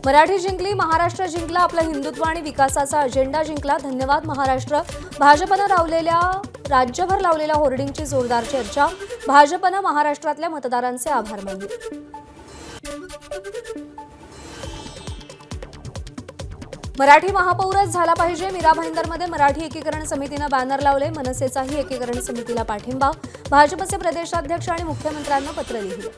मराठी जिंकली, महाराष्ट्र जिंकला, आपला हिंदुत्व आणि विकासाचा अजेंडा जिंकला, धन्यवाद महाराष्ट्र. भाजपनं राज्यभर लावलेल्या होर्डिंगची जोरदार चर्चा. भाजपनं महाराष्ट्रातल्या मतदारांचे आभार मानले. मराठी महापौरच झाला पाहिजे, मीरा भाईंदरमध्ये मराठी एकीकरण समितीनं बॅनर लावले. मनसेचाही एकीकरण समितीला पाठिंबा. भाजपचे प्रदेशाध्यक्ष आणि मुख्यमंत्र्यांना पत्र लिहिले.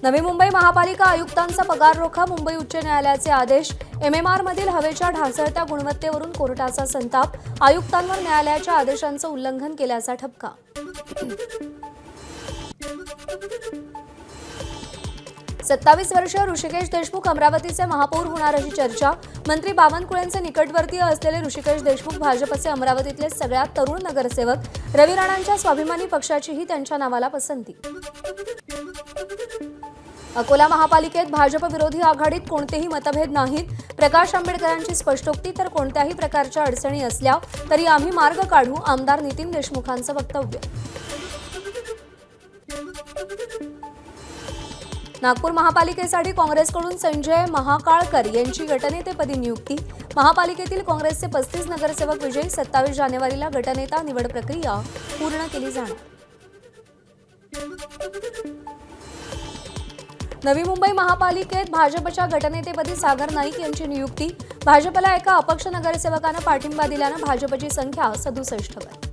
नवी मुंबई महापालिका आयुक्तांचा पगार रोखा, मुंबई उच्च न्यायालयाचे आदेश. MMR मधील हवेच्या ढासळत्या गुणवत्तेवरून कोर्टाचा संताप. आयुक्तांवर न्यायालयाच्या आदेशांचं उल्लंघन केल्याचा ठपका. 27 वर्षीय ऋषिकेश देशमुख अमरावतीचे महापौर होणार अशी चर्चा. मंत्री बावनकुळेंचे निकटवर्तीय असलेले ऋषिकेश देशमुख भाजपचे अमरावतीतले सगळ्यात तरुण नगरसेवक. रवी राणांच्या स्वाभिमानी पक्षाचीही त्यांच्या नावाला पसंती. अकोला महापालिकेत भाजप विरोधी आघाडीत कोणतेही मतभेद नाहीत. प्रकाश आंबेडकरांची स्पष्टोक्ती. तर कोणत्याही प्रकारच्या अडचणी असल्या तरी आम्ही मार्ग काढू, आमदार नितीन देशमुखांचं वक्तव्य. नागपूर महापालिकेसाठी काँग्रेसकडून संजय महाकाळकर यांची गटनेतेपदी नियुक्ती. महापालिकेतील काँग्रेसचे 35 नगरसेवक विजयी. 27 जानेवारीला गटनेता निवड प्रक्रिया पूर्ण केली जाणार. नवी मुंबई महापालिकेत भाजपच्या गटनेतेपदी सागर नाईक यांची नियुक्ती. भाजपला एका अपक्ष नगरसेवकानं पाठिंबा दिल्यानं भाजपची संख्या 67 वर.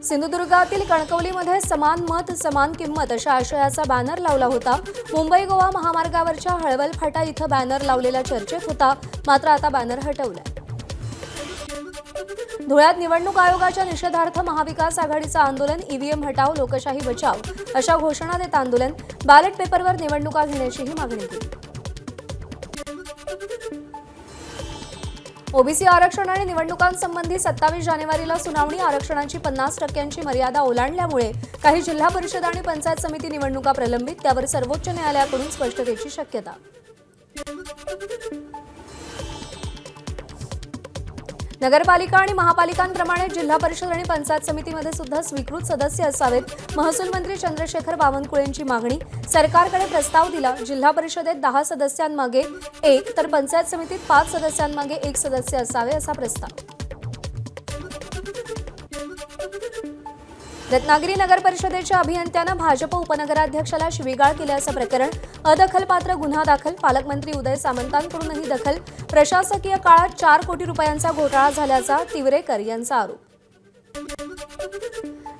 सिंधुदुर्गातील कणकवलीमध्ये समान मत समान किंमत अशा आशयाचा बॅनर लावला होता. मुंबई गोवा महामार्गावरच्या हळवल फाटा इथं बॅनर लावलेला चर्चेत होता, मात्र आता बॅनर हटवलाय. धुळ्यात निवडणूक आयोगाच्या निषेधार्थ महाविकास आघाडीचं आंदोलन. ईव्हीएम हटाव, लोकशाही बचाव अशा घोषणा देत आंदोलन. बॅलेट पेपरवर निवडणुका घेण्याचीही मागणी केली. ओबीसी आरक्षण आणि निवडणुकांसंबंधी 27 जानेवारीला सुनावणी. आरक्षणाची 50% मर्यादा ओलांडल्यामुळे काही जिल्हा परिषद आणि पंचायत समिती निवडणुका प्रलंबित. त्यावर सर्वोच्च न्यायालयाकडून स्पष्टतेची शक्यता. नगरपालिका आणि महापालिकांप्रमाणे जिल्हा परिषद आणि पंचायत समितीमध्ये सुद्धा स्वीकृत सदस्य असावेत. महसूल मंत्री चंद्रशेखर बावनकुळेंची मागणी. सरकारकडे प्रस्ताव दिला. जिल्हा परिषदेत 10 सदस्यांमागे 1 तर पंचायत समितीत 5 सदस्यांमागे 1 सदस्य असावे असा प्रस्ताव. रत्नागिरी नगर परिषदेच्या अभियंत्यानं भाजप उपनगराध्यक्षाला शिवीगाळ केल्याचं प्रकरण. अदखलपात्र गुन्हा दाखल. पालकमंत्री उदय सामंतांकडूनही दखल. प्रशासकीय काळात 4 कोटी रुपयांचा घोटाळा झाल्याचा तिवरेकर यांचा आरोप.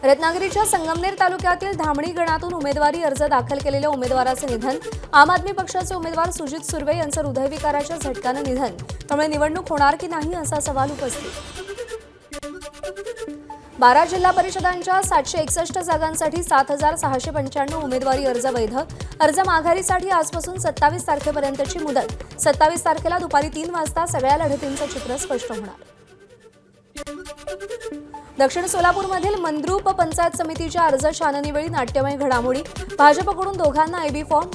रत्नागिरीच्या संगमनेर तालुक्यातील धामणी गणातून उमेदवारी अर्ज दाखल केलेल्या उमेदवाराचे निधन. आम आदमी पक्षाचे उमेदवार सुजित सुर्वे यांचं हृदयविकाराच्या झटक्यानं निधन. त्यामुळे निवडणूक होणार की नाही असा सवाल उपस्थित. 12 जिल्हा परिषदांच्या 761 जागांसाठी 7,695 उमेदवारी अर्ज वैध. अर्ज माघारीसाठी आजपासून 27 तारखेपर्यंतची मुदत. 27 तारखेला दुपारी 3 वाजता सगळ्या लढतींचं चित्र स्पष्ट होणार. दक्षिण सोलापूरमधील मंद्रुप पंचायत समितीच्या अर्ज छाननीवेळी नाट्यमय घडामोडी. भाजपकडून दोघांना एबी फॉर्म.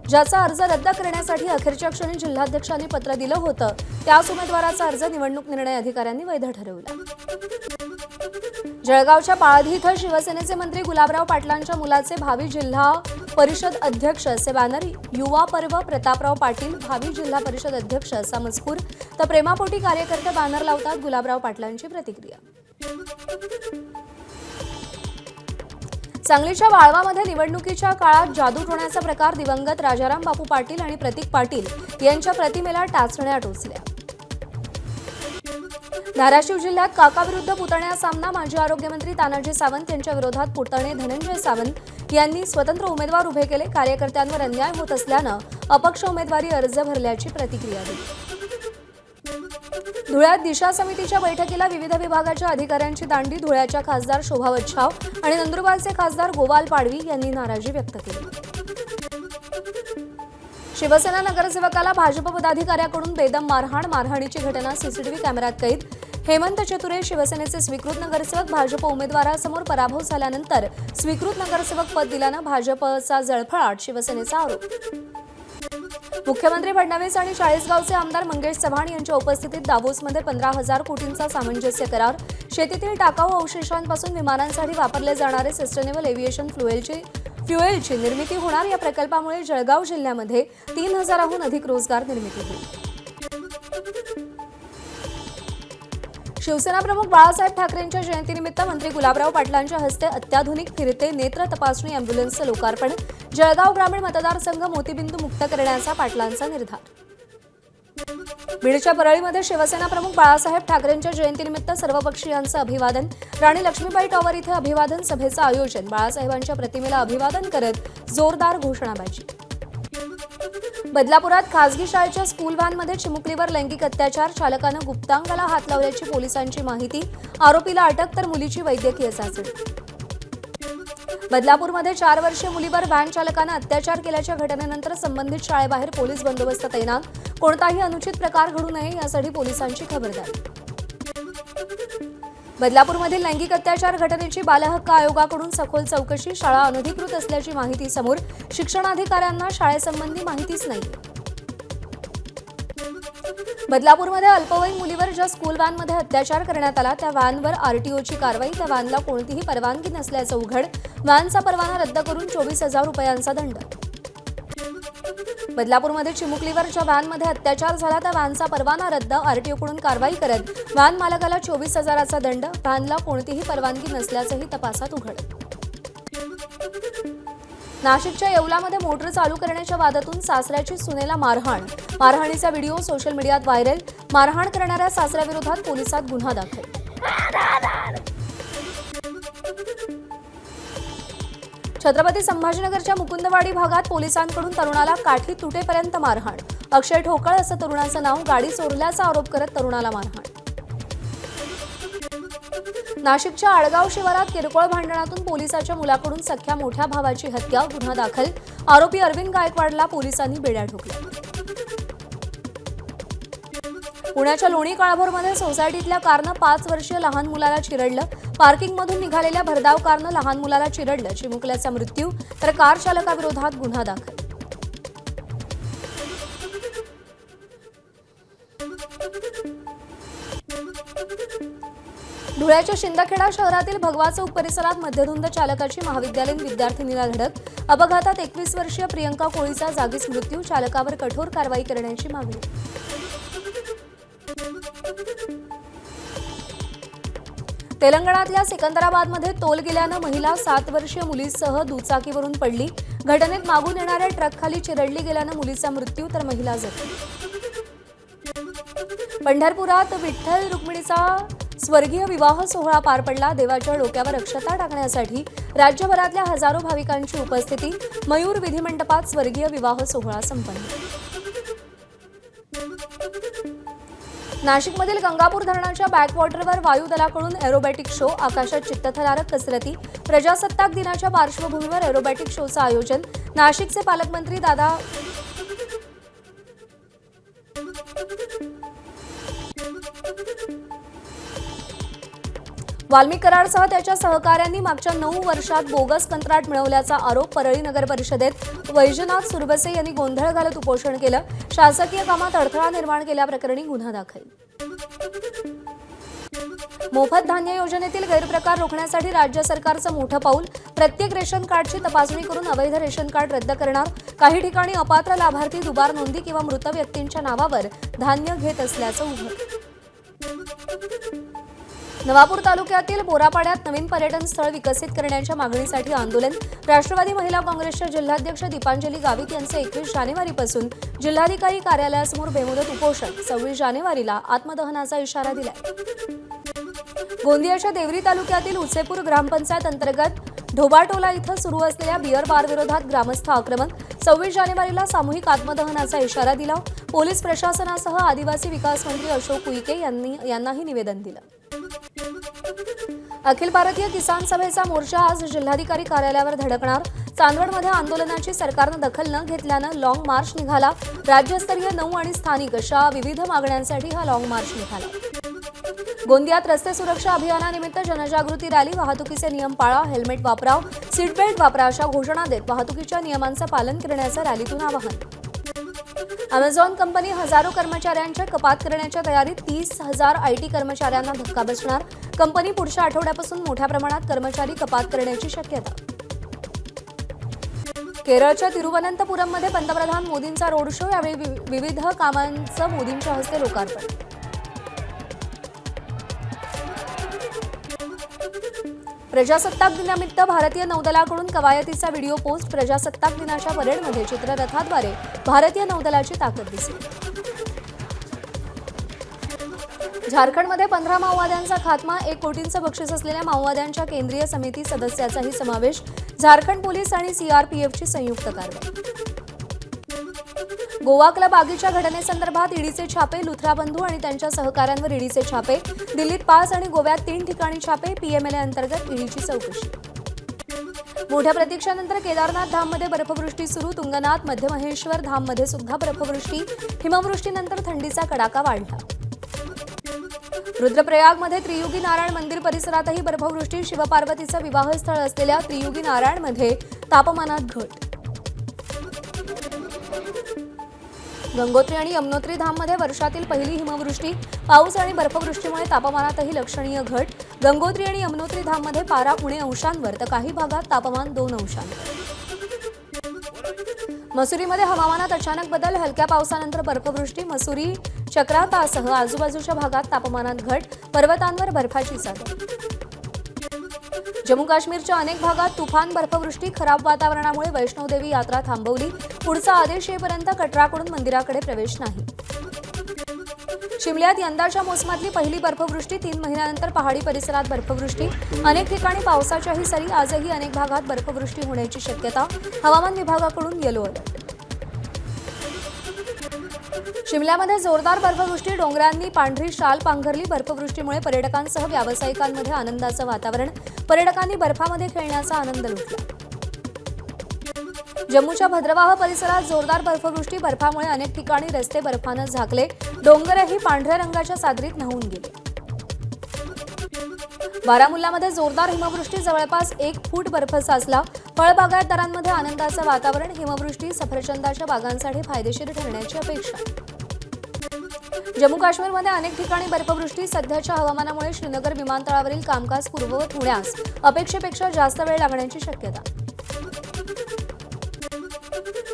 ज्याचा अर्ज रद्द करण्यासाठी अखेरच्या क्षणी जिल्हाध्यक्षांनी पत्र दिलं होतं, त्याच उमेदवाराचा अर्ज निवडणूक निर्णय अधिकाऱ्यांनी वैध ठरवला. जळगावच्या पाळधी इथं शिवसेनेचे मंत्री गुलाबराव पाटलांच्या मुलाचे भावी जिल्हा परिषद अध्यक्ष असे बॅनर. युवा पर्व प्रतापराव पाटील भावी जिल्हा परिषद अध्यक्ष असा मजकूर. तर प्रेमापोटी कार्यकर्ते बॅनर लावतात. गुलाबराव पाटलांची प्रतिक्रिया. सांगलीच्या वाळवामध्ये निवडणुकीच्या काळात जादू टोण्याचा प्रकार. दिवंगत राजाराम बापू पाटील आणि प्रतीक पाटील यांच्या प्रतिमेला टाचण्या टोचल्या. धाराशिव जिल्ह्यात काकाविरुद्ध पुतण्या सामना. माजी आरोग्यमंत्री तानाजी सावंत यांच्या विरोधात पुतणे धनंजय सावंत यांनी स्वतंत्र उमेदवार उभे केले. कार्यकर्त्यांवर अन्याय होत असल्यानं अपक्ष उमेदवारी अर्ज भरल्याची प्रतिक्रिया दिली. धुळ्यात दिशा समितीच्या बैठकीला विविध विभागाच्या अधिकाऱ्यांची दांडी. धुळ्याच्या खासदार शोभा वच्छाव आणि नंदुरबारचे खासदार गोवाल पाडवी यांनी नाराजी व्यक्त केली. शिवसेना नगरसेवकाला भाजप पदाधिकाऱ्याकडून बेदम मारहाणीची घटना सीसीटीव्ही कॅमेऱ्यात कैद. हेमंत चतुरे शिवसेनेचे स्वीकृत नगरसेवक. भाजप उमेदवारासमोर पराभव झाल्यानंतर स्वीकृत नगरसेवक पद दिल्यानं भाजपचा जळफळाट. शिवसेनेचा आरोप. मुख्यमंत्री फडणवीस आणि चाळीसगावचे आमदार मंगेश चव्हाण यांच्या उपस्थितीत दावोसमध्ये 15,000 कोटींचा सामंजस्य करार, शेतीतील टाकाऊ अवशेषांपासून विमानांसाठी वापरले जाणारे सस्टेनेबल एव्हिएशन फ्युएलची निर्मिती होणार. या प्रकल्पामुळे जळगाव जिल्ह्यामध्ये 3,000हून अधिक रोजगार निर्मिती होईल. शिवसेना प्रमुख बाळासाहेब ठाकरेंच्या जयंतीनिमित्त मंत्री गुलाबराव पाटलांच्या हस्ते अत्याधुनिक फिरते नेत्र तपासणी अँब्युलन्सचं लोकार्पण. जळगाव ग्रामीण मतदारसंघ मोतीबिंदू मुक्त करण्याचा पाटलांचा निर्धार. बीडच्या परळीमध्ये शिवसेना प्रमुख बाळासाहेब ठाकरेंच्या जयंतीनिमित्त सर्वपक्षीयांचं अभिवादन. राणी लक्ष्मीबाई टॉवर इथे अभिवादन सभेचं आयोजन. बाळासाहेबांच्या प्रतिमेला अभिवादन करत जोरदार घोषणाबाजी. बदलापुरात खासगी शाळेच्या स्कूल व्हॅनमध्ये चिमुकलीवर लैंगिक अत्याचार, चालकानं गुप्तांगाला हात लावल्याची पोलिसांची माहिती. आरोपीला अटक तर मुलीची वैद्यकीय चाचणी. बदलापूरमध्ये 4 वर्षीय मुलीवर व्हॅन चालकानं अत्याचार केल्याच्या घटनेनंतर संबंधित शाळेबाहेर पोलीस बंदोबस्त तैनात. कोणताही अनुचित प्रकार घडू नये यासाठी पोलिसांची खबरदारी. बदलापूरमधील लैंगिक अत्याचार घटनेची बालहक्क आयोगाकडून सखोल चौकशी. शाळा अनधिकृत असल्याची माहिती समोर. शिक्षणाधिकाऱ्यांना शाळेसंबंधी माहितीच नाही. बदलापूरमध्ये अल्पवयीन मुलीवर ज्या स्कूल व्हॅनमध्ये अत्याचार करण्यात आला त्या व्हॅनवर आरटीओची कारवाई. त्या व्हॅनला कोणतीही परवानगी नसल्याचं उघड. व्हॅनचा परवाना रद्द करून 24,000 रुपयांचा दंड. बदलापूरमध्ये चिमुकलीवर ज्या व्हॅनमध्ये अत्याचार झाला त्या व्हॅनचा परवाना रद्द. आरटीओकडून कारवाई करत व्हॅन मालकाला 24,000चा दंड. व्हॅनला कोणतीही परवानगी नसल्याचंही तपासात उघड. नाशिकच्या येवलामध्ये मोटर चालू करण्याच्या वादातून सासऱ्याची सुनेला मारहाण. मारहाणीचा व्हिडिओ सोशल मीडियात व्हायरल. मारहाण करणाऱ्या सासऱ्याविरोधात पोलिसात गुन्हा दाखल. छत्रपती संभाजीनगरच्या मुकुंदवाडी भागात पोलिसांकडून तरुणाला काठी तुटेपर्यंत मारहाण. अक्षय ठोकळ असं तरुणाचं नाव. गाडी चोरल्याचा आरोप करत तरुणाला मारहाण. नाशिकच्या आडगाव शिवारात किरकोळ भांडणातून पोलिसाच्या मुलाकडून सख्या मोठ्या भावाची हत्या. गुन्हा दाखल. आरोपी अरविंद गायकवाडला पोलिसांनी बेड्या ठोकल्या. पुण्याच्या लोणी काळभोरमध्ये सोसायटीतल्या कारनं 5 वर्षीय लहान मुलाला चिरडलं. पार्किंगमधून निघालेल्या भरधाव कारनं लहान मुलाला चिरडलं. चिमुकल्याचा मृत्यू तर कार चालकाविरोधात गुन्हा दाखल. धुळ्याच्या शिंदखेडा शहरातील भगवा चौक परिसरात मध्यधुंद चालकाची महाविद्यालयीन विद्यार्थिनीला धडक. अपघातात 21 वर्षीय प्रियंका कोळीचा जागीच मृत्यू. चालकावर कठोर कारवाई करण्याची मागणी. तेलंगणातल्या सिकंदराबादमध्ये टोल गेल्यानं महिला 7 वर्षीय मुलीसह दुचाकीवरून पडली. घटनेत मागून येणाऱ्या ट्रकखाली चिरडली गेल्यानं मुलीचा मृत्यू तर महिला जखमी. पंढरपुरात विठ्ठल रुक्मिणीचा स्वर्गीय विवाह सोहळा पार पडला. देवाच्या डोक्यावर अक्षता टाकण्यासाठी राज्यभरातल्या हजारो भाविकांची उपस्थिती. मयूर विधिमंडपात स्वर्गीय विवाह सोहळा संपन्न. नाशिकमधील गंगापूर धरणाच्या बॅकवॉटरवर वायुदलाकडून एरोबॅटिक शो. आकाशात चित्तथरारक कसरती. प्रजासत्ताक दिनाच्या पार्श्वभूमीवर एरोबॅटिक शोचं आयोजन. नाशिकचे पालकमंत्री दादा वाल्मिक कराडसह त्याच्या सहकाऱ्यांनी मागच्या 9 वर्षात बोगस कंत्राट मिळवल्याचा आरोप. परळी नगर परिषदेत वैजनाथ सुरबसे यांनी गोंधळ घालत उपोषण केलं. शासकीय कामात अडथळा निर्माण केल्याप्रकरणी गुन्हा दाखल. मोफत धान्य योजनेतील गैरप्रकार रोखण्यासाठी राज्य सरकारचं मोठं पाऊल. प्रत्येक रेशन कार्डची तपासणी करून अवैध रेशन कार्ड रद्द करणार. काही ठिकाणी अपात्र लाभार्थी दुबार नोंदी किंवा मृत व्यक्तींच्या नावावर धान्य घेत असल्याचं उघड. नवापूर तालुक्यातील बोरापाड्यात नवीन पर्यटन स्थळ विकसित करण्याच्या मागणीसाठी आंदोलन. राष्ट्रवादी महिला काँग्रेसच्या जिल्हाध्यक्ष दीपांजली गावित यांचे 21 जानेवारीपासून जिल्हाधिकारी कार्यालयासमोर बेमुदत उपोषण. 26 जानेवारीला आत्मदहनाचा इशारा दिलाय. गोंदियाच्या देवरी तालुक्यातील उसेपूर ग्रामपंचायत अंतर्गत ढोबाटोला इथं सुरू असलेल्या बिअर बार विरोधात ग्रामस्थ आक्रमक. 26 जानेवारीला सामूहिक आत्मदहनाचा इशारा दिला. पोलीस प्रशासनासह आदिवासी विकास मंत्री अशोक उईके यांनाही निवेदन दिलं. अखिल भारतीय किसान सभेचा मोर्चा आज जिल्हाधिकारी कार्यालयावर धडकणार. चांदवडमध्ये आंदोलनाची सरकारनं दखल न घेतल्यानं लॉंग मार्च निघाला. राज्यस्तरीय 9 आणि स्थानिक अशा विविध मागण्यांसाठी हा लॉंग मार्च निघाला. गोंदियात रस्ते सुरक्षा अभियानानिमित्त जनजागृती रॅली. वाहतुकीचे नियम पाळा, हेल्मेट वापरा, सीट बेल्ट वापरा अशा घोषणा देत वाहतुकीच्या नियमांचं पालन करण्याचं रॅलीतून आवाहन. अमेझॉन कंपनी हजारो कर्मचाऱ्यांच्या कपात करण्याच्या तयारीत 30,000 IT कर्मचाऱ्यांना धक्का बसणार. कंपनी पुढच्या आठवड्यापासून मोठ्या प्रमाणात कर्मचारी कपात करण्याची शक्यता. केरळच्या तिरुवनंतपुरममध्ये पंतप्रधान मोदींचा रोड शो. यावेळी विविध कामांचं मोदींच्या हस्ते लोकार्पण. प्रजासत्ताक दिनानिमित्त भारतीय नौदलाकडून कवायतीचा व्हिडिओ पोस्ट. प्रजासत्ताक दिनाच्या परेडमध्ये चित्ररथाद्वारे भारतीय नौदलाची ताकद दिसली. झारखंडमध्ये 15 माओवाद्यांचा खात्मा. 1 कोटींचं बक्षीस असलेल्या माओवाद्यांच्या केंद्रीय समिती सदस्याचाही समावेश. झारखंड पोलीस आणि CRPFची संयुक्त कारवाई. गोवा क्लब आगीच्या घटनेसंदर्भात ईडीचे छापे. लुथरा बंधू आणि त्यांच्या सहकाऱ्यांवर ईडीचे छापे. दिल्लीत 5 आणि गोव्यात 3 ठिकाणी छापे. PMLA अंतर्गत ईडीची चौकशी. मोठ्या प्रतीक्षेनंतर केदारनाथ धाममध्ये बर्फवृष्टी सुरू. तुंगनाथ मध्यमहेश्वर धाममध्ये सुद्धा बर्फवृष्टी. हिमवृष्टीनंतर थंडीचा कडाका वाढला. रुद्रप्रयागमध्ये त्रियुगी नारायण मंदिर परिसरातही बर्फवृष्टी. शिवपार्वतीचं विवाहस्थळ असलेल्या त्रियुगी नारायणमध्ये तापमानात घट. गंगोत्री आणि यमुनोत्री धाममध्ये वर्षातील पहिली हिमवृष्टी. पाऊस आणि बर्फवृष्टीमुळे तापमानातही लक्षणीय घट. गंगोत्री आणि यमुनोत्री धाममध्ये पारा उणे अंशांवर तर काही भागात तापमान 2 अंशांवर. मसुरीमध्ये हवामानात अचानक बदल. हलक्या पावसानंतर बर्फवृष्टी. मसुरी चक्रातासह आजूबाजूच्या भागात तापमानात घट. पर्वतांवर बर्फाची चादर. जम्मू काश्मीरच्या अनेक भागात तुफान बर्फवृष्टी. खराब वातावरणामुळे वैष्णोदेवी यात्रा थांबवली. पुढचा आदेश येईपर्यंत कटराकडून मंदिराकडे प्रवेश नाही. शिमल्यात यंदाच्या मोसमातली पहिली बर्फवृष्टी. 3 महिन्यानंतर पहाडी परिसरात बर्फवृष्टी. अनेक ठिकाणी पावसाच्याही सरी. आजही अनेक भागात बर्फवृष्टी होण्याची शक्यता. हवामान विभागाकडून येलो अलर्ट. शिमल्यामध्ये जोरदार बर्फवृष्टी. डोंगरांनी पांढरी शाल पांघरली. बर्फवृष्टीमुळे पर्यटकांसह व्यावसायिकांमध्ये आनंदाचं वातावरण. पर्यटकांनी बर्फामध्ये खेळण्याचा आनंद लुटला. जम्मूच्या भद्रवाह परिसरात जोरदार बर्फवृष्टी. बर्फामुळे अनेक ठिकाणी रस्ते बर्फानं झाकले. डोंगरही पांढऱ्या रंगाच्या चादरीत न्हाऊन गेले. बारामुल्लामध्ये जोरदार हिमवृष्टी. जवळपास 1 फूट बर्फ साचला. फळबागायतदारांमध्ये आनंदाचं वातावरण. हिमवृष्टी सफरचंदाच्या बागांसाठी फायदेशीर ठरण्याची अपेक्षा. जम्मू काश्मीरमध्ये अनेक ठिकाणी बर्फवृष्टी. सध्याच्या हवामानामुळे श्रीनगर विमानतळावरील कामकाज पूर्ववत होण्यास अपेक्षेपेक्षा जास्त वेळ लागण्याची शक्यता.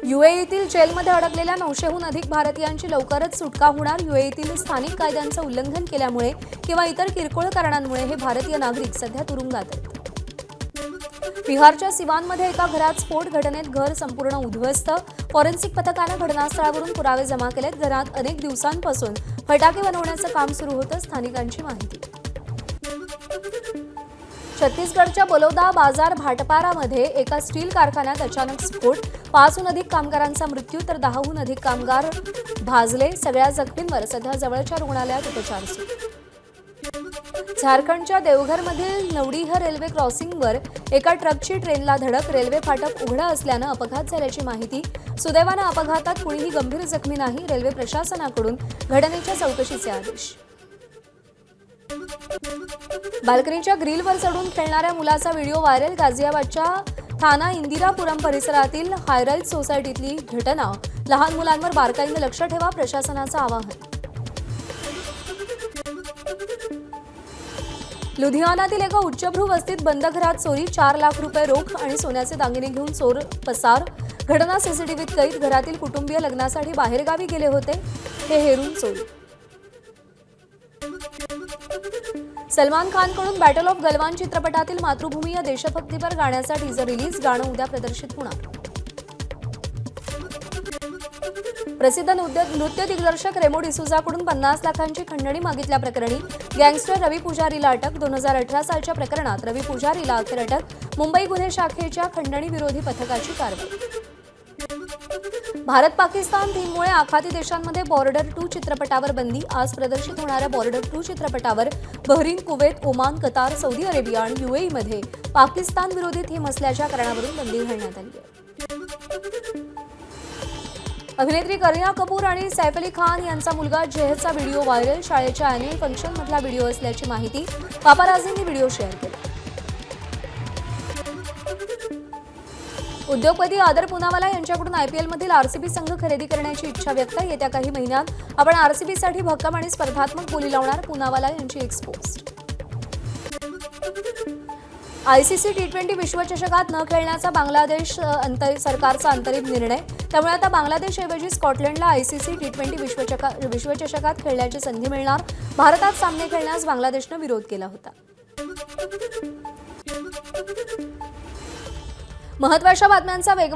UAEतील जेलमध्ये अडकलेल्या 900हून अधिक भारतीयांची लवकरच सुटका होणार. UAEतील स्थानिक कायद्यांचं उल्लंघन केल्यामुळे किंवा इतर किरकोळ कारणांमुळे हे भारतीय नागरिक सध्या तुरुंगात आहेत. बिहारच्या सिवानमध्ये एका घरात स्फोट. घटनेत घर संपूर्ण उद्ध्वस्त. फॉरेन्सिक पथकानं घटनास्थळावरून पुरावे जमा केलेत. घरात अनेक दिवसांपासून फटाके बनवण्याचं काम सुरू होतं. स्थानिकांची माहिती. छत्तीसगडच्या बलोदा बाजार भाटपारामध्ये एका स्टील कारखान्यात अचानक स्फोट. 5हून अधिक कामगारांचा मृत्यू तर 10हून अधिक कामगार भाजले. सगळ्या जखमींवर सध्या जवळच्या रुग्णालयात उपचार सुरू. झारखंडच्या देवघरमधील नवडीह रेल्वे क्रॉसिंगवर एका ट्रकची ट्रेनला धडक. रेल्वे फाटक उघडं असल्यानं अपघात झाल्याची माहिती. सुदैवानं अपघातात कुणीही गंभीर जखमी नाही. रेल्वे प्रशासनाकडून घटनेच्या चौकशीचे आदेश. बाल्कनीच्या ग्रिलवर चढून खेळणाऱ्या मुलाचा व्हिडिओ व्हायरल. गाझियाबादच्या थाना इंदिरापुरम परिसरातील हायराईज सोसायटीतली घटना. लहान मुलांवर बारकाईने लक्ष ठेवा. प्रशासनाचं आवाहन. लुधियानातील एका उच्चभ्रू वस्तीत बंद घरात चोरी. 4 लाख रुपये रोख आणि सोन्याचे दागिने घेऊन चोर पसार. घटना CCTVत कैद. घरातील कुटुंबीय लग्नासाठी बाहेरगावी गेले होते. हे हेरून चोरी. सलमान खानकडून बॅटल ऑफ गलवान चित्रपटातील मातृभूमी या देशभक्तीपर गाण्याचा टीजर रिलीज. गाणं उद्या प्रदर्शित होणार. प्रसिद्ध नृत्य दिग्दर्शक रेमो डिसूजाकडून 50 लाखांची खंडणी मागितल्याप्रकरणी गँगस्टर रवी पुजारीला अटक. 2018 सालच्या प्रकरणात रवी पुजारीला अखेर अटक. मुंबई गुन्हे शाखेच्या खंडणी विरोधी पथकाची कारवाई. भारत पाकिस्तान थीममुळे आखाती देशांमध्ये बॉर्डर 2 चित्रपटावर बंदी. आज प्रदर्शित होणाऱ्या बॉर्डर 2 चित्रपटावर Bahrain, Kuwait, Oman, Qatar, Saudi Arabia आणि UAEमध्ये पाकिस्तान विरोधी थीम असल्याच्या कारणावरून बंदी घालण्यात आली आहे. अभिनेत्री करीना कपूर आणि सैफ अली खान यांचा मुलगा जेहचा व्हिडिओ व्हायरल. शाळेच्या अॅन्युअल फंक्शनमधला व्हिडिओ असल्याची माहिती. पापाराझींनी व्हिडिओ शेअर केला. उद्योगपती आदर पुनावाला यांच्याकडून आयपीएलमधील आरसीबी संघ खरेदी करण्याची इच्छा व्यक्त. येत्या काही महिन्यात आपण आरसीबीसाठी भक्कम आणि स्पर्धात्मक बोली लावणार, पुनावाला यांची एक पोस्ट. आयसीसी टी20 विश्वचषकात न खेळण्याचा बांगलादेश सरकारचा अंतरिम निर्णय. त्यामुळे आता बांगलादेशऐवजी स्कॉटलंडला आयसीसी टी20 विश्वचषकात खेळण्याची संधी मिळणार. भारतात सामने खेळण्यास बांगलादेशनं विरोध केला होता. महत्त्वाच्या बातम्यांचा वेग